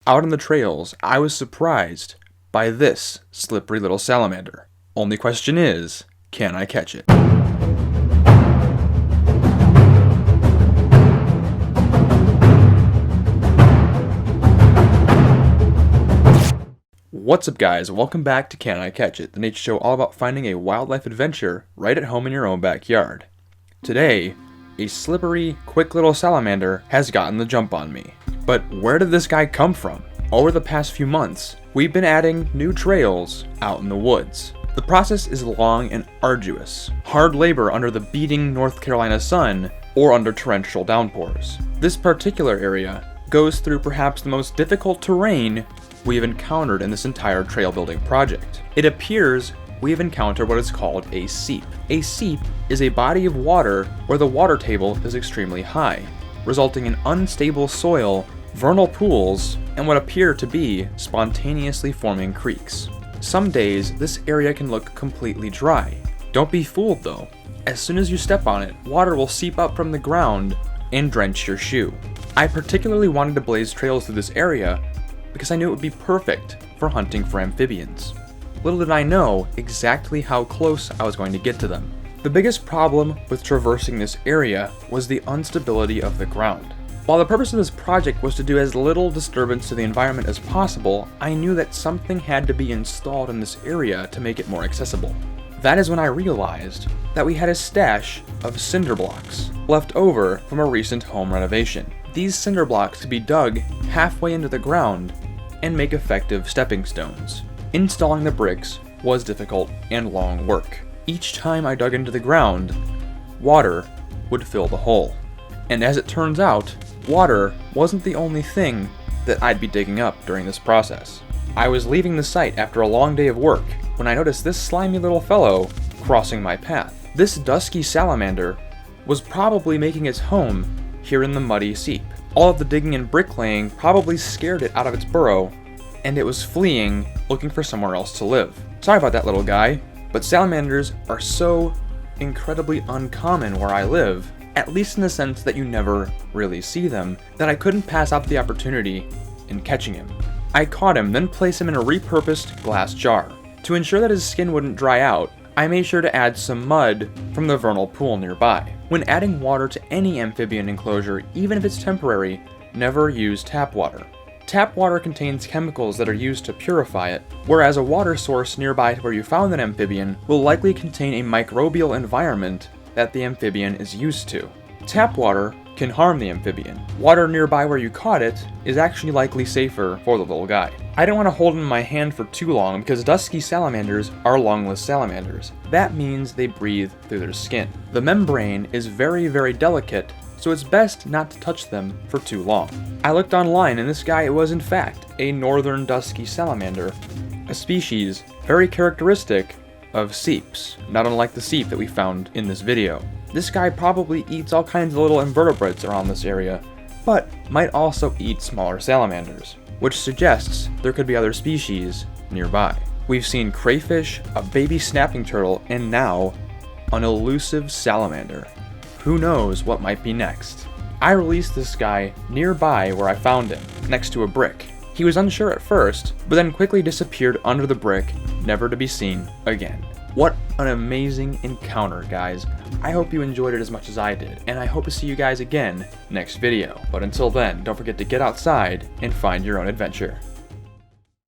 Out on the trails, I was surprised by this slippery little salamander. Only question is, can I catch it? What's up guys, welcome back to Can I Catch It, the nature show all about finding a wildlife adventure right at home in your own backyard. Today, a slippery, quick little salamander has gotten the jump on me. But where did this guy come from? Over the past few months, we've been adding new trails out in the woods. The process is long and arduous, hard labor under the beating North Carolina sun or under torrential downpours. This particular area goes through perhaps the most difficult terrain we have encountered in this entire trail building project. It appears we have encountered what is called a seep. A seep is a body of water where the water table is extremely high, resulting in unstable soil, vernal pools, and what appear to be spontaneously forming creeks. Some days, this area can look completely dry. Don't be fooled though. As soon as you step on it, water will seep up from the ground and drench your shoe. I particularly wanted to blaze trails through this area because I knew it would be perfect for hunting for amphibians. Little did I know exactly how close I was going to get to them. The biggest problem with traversing this area was the instability of the ground. While the purpose of this project was to do as little disturbance to the environment as possible, I knew that something had to be installed in this area to make it more accessible. That is when I realized that we had a stash of cinder blocks left over from a recent home renovation. These cinder blocks could be dug halfway into the ground and make effective stepping stones. Installing the bricks was difficult and long work. Each time I dug into the ground, water would fill the hole. And as it turns out, water wasn't the only thing that I'd be digging up during this process. I was leaving the site after a long day of work when I noticed this slimy little fellow crossing my path. This dusky salamander was probably making its home here in the muddy seep. All of the digging and bricklaying probably scared it out of its burrow, and it was fleeing, looking for somewhere else to live. Sorry about that, little guy, but salamanders are so incredibly uncommon where I live, at least in the sense that you never really see them, that I couldn't pass up the opportunity in catching him. I caught him, then placed him in a repurposed glass jar. To ensure that his skin wouldn't dry out, I made sure to add some mud from the vernal pool nearby. When adding water to any amphibian enclosure, even if it's temporary, never use tap water. Tap water contains chemicals that are used to purify it, whereas a water source nearby to where you found an amphibian will likely contain a microbial environment that the amphibian is used to. Tap water can harm the amphibian. Water nearby where you caught it is actually likely safer for the little guy. I didn't want to hold him in my hand for too long because dusky salamanders are lungless salamanders. That means they breathe through their skin. The membrane is very, very delicate, so it's best not to touch them for too long. I looked online and this guy was in fact a Northern Dusky salamander, a species very characteristic of seeps, not unlike the seep that we found in this video. This guy probably eats all kinds of little invertebrates around this area, but might also eat smaller salamanders, which suggests there could be other species nearby. We've seen crayfish, a baby snapping turtle, and now an elusive salamander. Who knows what might be next? I released this guy nearby where I found him, next to a brick. He was unsure at first, but then quickly disappeared under the brick, never to be seen again. What an amazing encounter, guys. I hope you enjoyed it as much as I did, and I hope to see you guys again next video. But until then, don't forget to get outside and find your own adventure.